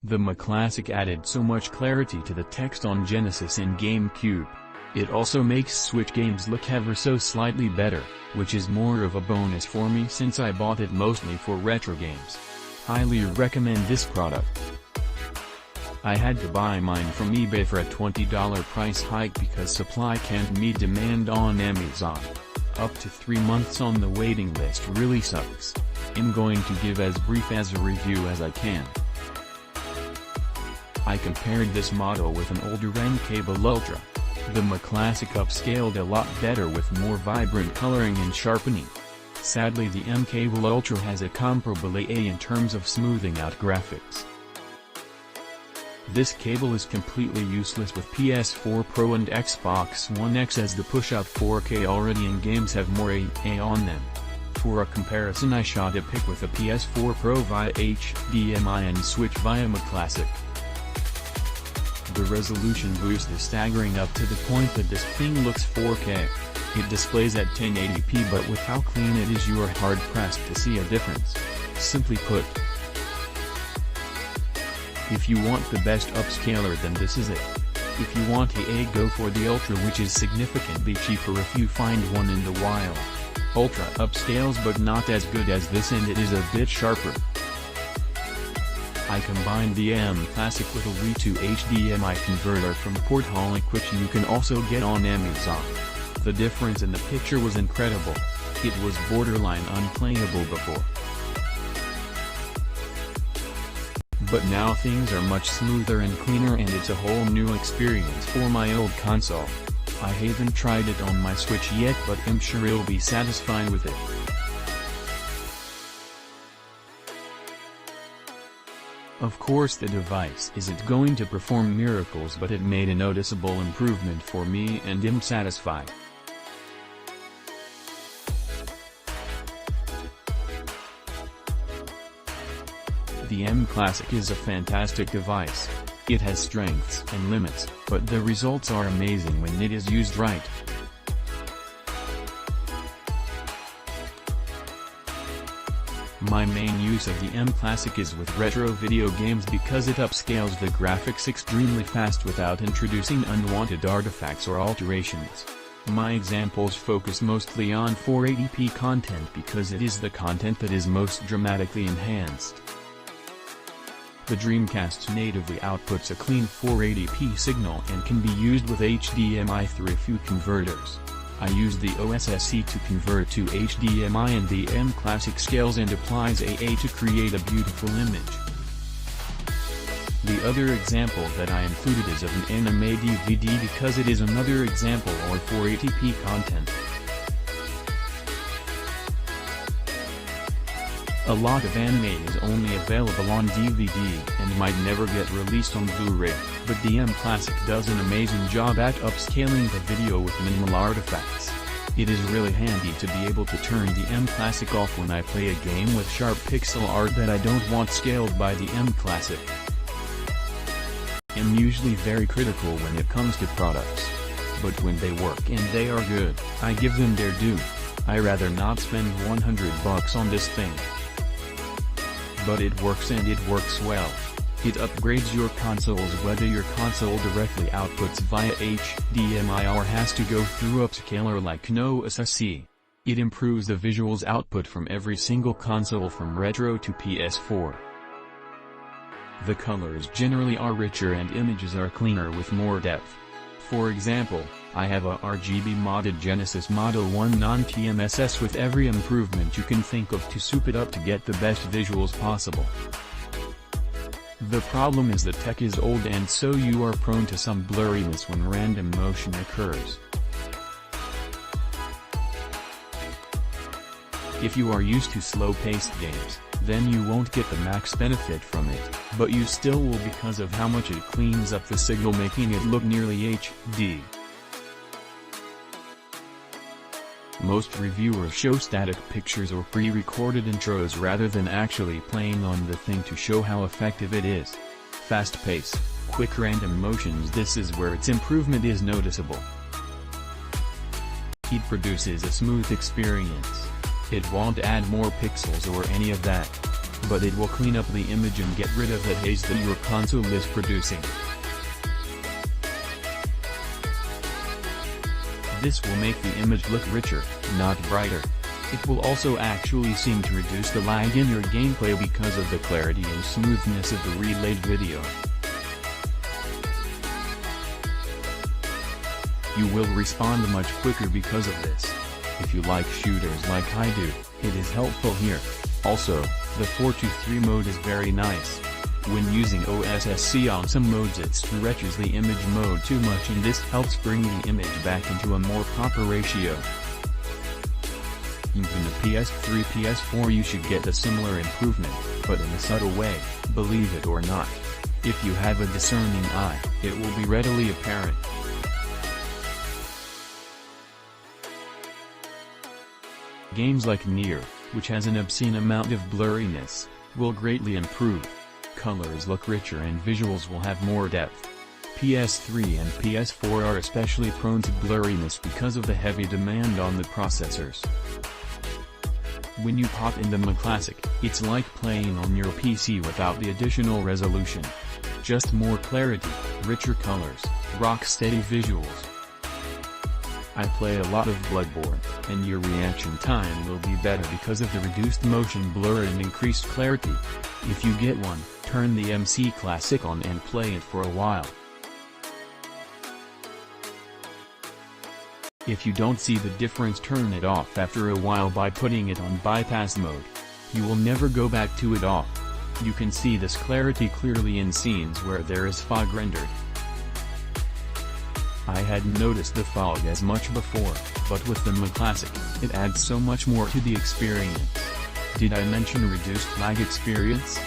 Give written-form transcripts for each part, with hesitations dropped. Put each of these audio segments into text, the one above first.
The mClassic added so much clarity to the text on Genesis and GameCube. It also makes Switch games look ever so slightly better, which is more of a bonus for me since I bought it mostly for retro games. Highly recommend this product. I had to buy mine from eBay for a $20 price hike because supply can't meet demand on Amazon. Up to 3 months on the waiting list really sucks. I'm going to give as brief as a review as I can. I compared this model with an older mCable Ultra. The mClassic upscaled a lot better with more vibrant coloring and sharpening. Sadly, the mCable Ultra has a comparable AA in terms of smoothing out graphics. This cable is completely useless with PS4 Pro and Xbox One X as the push-out 4K already in games have more AA on them. For a comparison, I shot a pic with a PS4 Pro via HDMI and Switch via mClassic. The resolution boost is staggering up to the point that this thing looks 4K. It displays at 1080p, but with how clean it is you are hard-pressed to see a difference. Simply put, if you want the best upscaler, then this is it. If you want AA, go for the Ultra, which is significantly cheaper if you find one in the wild. Ultra upscales but not as good as this, and it is a bit sharper. I combined the mClassic with a Wii to HDMI converter from Portholic, which you can also get on Amazon. The difference in the picture was incredible. It was borderline unplayable before. But now things are much smoother and cleaner, and it's a whole new experience for my old console. I haven't tried it on my Switch yet, but I'm sure you'll be satisfied with it. Of course, the device isn't going to perform miracles, but it made a noticeable improvement for me and I'm satisfied. The mClassic is a fantastic device. It has strengths and limits, but the results are amazing when it is used right. My main use of the mClassic is with retro video games because it upscales the graphics extremely fast without introducing unwanted artifacts or alterations. My examples focus mostly on 480p content because it is the content that is most dramatically enhanced. The Dreamcast natively outputs a clean 480p signal and can be used with HDMI through a few converters. I use the OSSC to convert to HDMI, and the mClassic scales and applies AA to create a beautiful image. The other example that I included is of an anime DVD because it is another example of 480p content. A lot of anime is only available on DVD and might never get released on Blu-ray, but the mClassic does an amazing job at upscaling the video with minimal artifacts. It is really handy to be able to turn the mClassic off when I play a game with sharp pixel art that I don't want scaled by the mClassic. I'm usually very critical when it comes to products. But when they work and they are good, I give them their due. I rather not spend $100 on this thing. But it works, and it works well. It upgrades your consoles whether your console directly outputs via HDMI or has to go through upscaler like OSSC. It improves the visuals output from every single console from retro to PS4. The colors generally are richer and images are cleaner with more depth. For example, I have a RGB modded Genesis Model 1 non-TMSS with every improvement you can think of to soup it up to get the best visuals possible. The problem is the tech is old, and so you are prone to some blurriness when random motion occurs. If you are used to slow-paced games, then you won't get the max benefit from it, but you still will because of how much it cleans up the signal, making it look nearly HD. Most reviewers show static pictures or pre-recorded intros rather than actually playing on the thing to show how effective it is. Fast pace, quick random motions, this is where its improvement is noticeable. It produces a smooth experience. It won't add more pixels or any of that. but it will clean up the image and get rid of that haze that your console is producing. This will make the image look richer, not brighter. It will also actually seem to reduce the lag in your gameplay because of the clarity and smoothness of the relayed video. You will respond much quicker because of this. If you like shooters like I do, it is helpful here. Also, the 4:3 mode is very nice. When using OSSC on some modes it stretches the image mode too much and this helps bring the image back into a more proper ratio. Even the PS3 PS4 you should get a similar improvement, but in a subtle way, believe it or not. If you have a discerning eye, it will be readily apparent. Games like Nier, which has an obscene amount of blurriness, will greatly improve. Colors look richer and visuals will have more depth. PS3 and PS4 are especially prone to blurriness because of the heavy demand on the processors. When you pop in the mClassic, it's like playing on your PC without the additional resolution. Just more clarity, richer colors, rock-steady visuals. I play a lot of Bloodborne, and your reaction time will be better because of the reduced motion blur and increased clarity. If you get one, turn the mClassic on and play it for a while. If you don't see the difference, turn it off after a while by putting it on bypass mode. You will never go back to it off. You can see this clarity clearly in scenes where there is fog rendered. I hadn't noticed the fog as much before, but with the mClassic, it adds so much more to the experience. Did I mention reduced lag experience?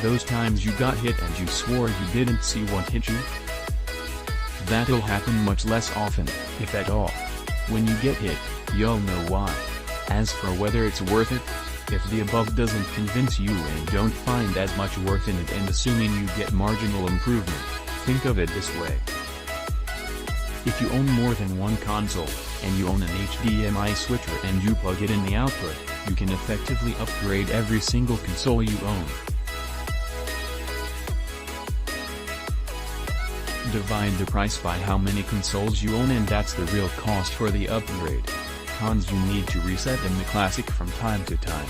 Those times you got hit and you swore you didn't see what hit you? That'll happen much less often, if at all. When you get hit, you'll know why. As for whether it's worth it, if the above doesn't convince you and don't find as much worth in it, and assuming you get marginal improvement, think of it this way. If you own more than one console, and you own an HDMI switcher and you plug it in the output, you can effectively upgrade every single console you own. Divide the price by how many consoles you own and that's the real cost for the upgrade. Cons: you need to reset the mClassic from time to time.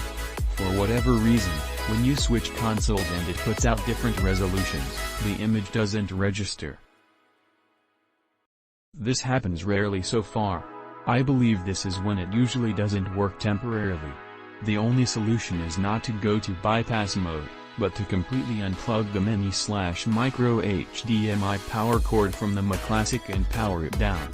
For whatever reason, when you switch consoles and it puts out different resolutions, the image doesn't register. This happens rarely so far. I believe this is when it usually doesn't work temporarily. The only solution is not to go to bypass mode, but to completely unplug the mini/micro HDMI power cord from the mClassic and power it down.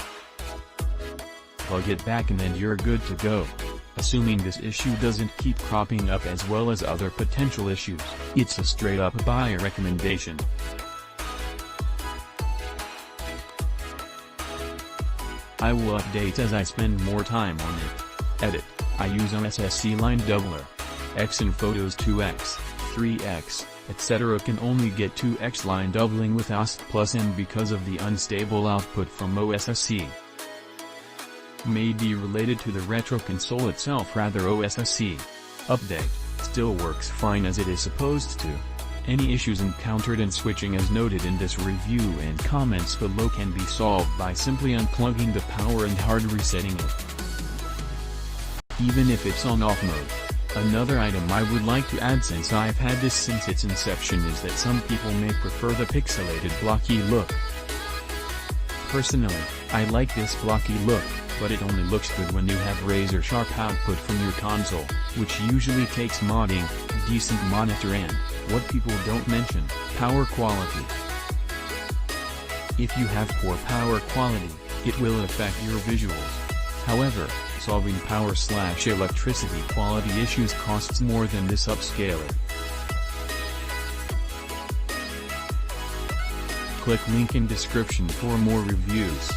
Plug it back and then you're good to go. Assuming this issue doesn't keep cropping up as well as other potential issues, it's a straight-up buy recommendation. I will update as I spend more time on it. Edit: I use OSSC line doubler. X in photos 2x, 3x, etc. can only get 2x line doubling with OST plus N because of the unstable output from OSSC. May be related to the retro console itself rather. OSSC update still works fine as it is supposed to. Any issues encountered in switching as noted in this review and comments below can be solved by simply unplugging the power and hard resetting it, even if it's on off mode. Another item I would like to add, since I've had this since its inception, is that some people may prefer the pixelated blocky look. Personally, I like this blocky look, but it only looks good when you have razor sharp output from your console, which usually takes modding, decent monitor and, what people don't mention, power quality. If you have poor power quality, it will affect your visuals. However, solving power/electricity quality issues costs more than this upscaler. Click link in description for more reviews.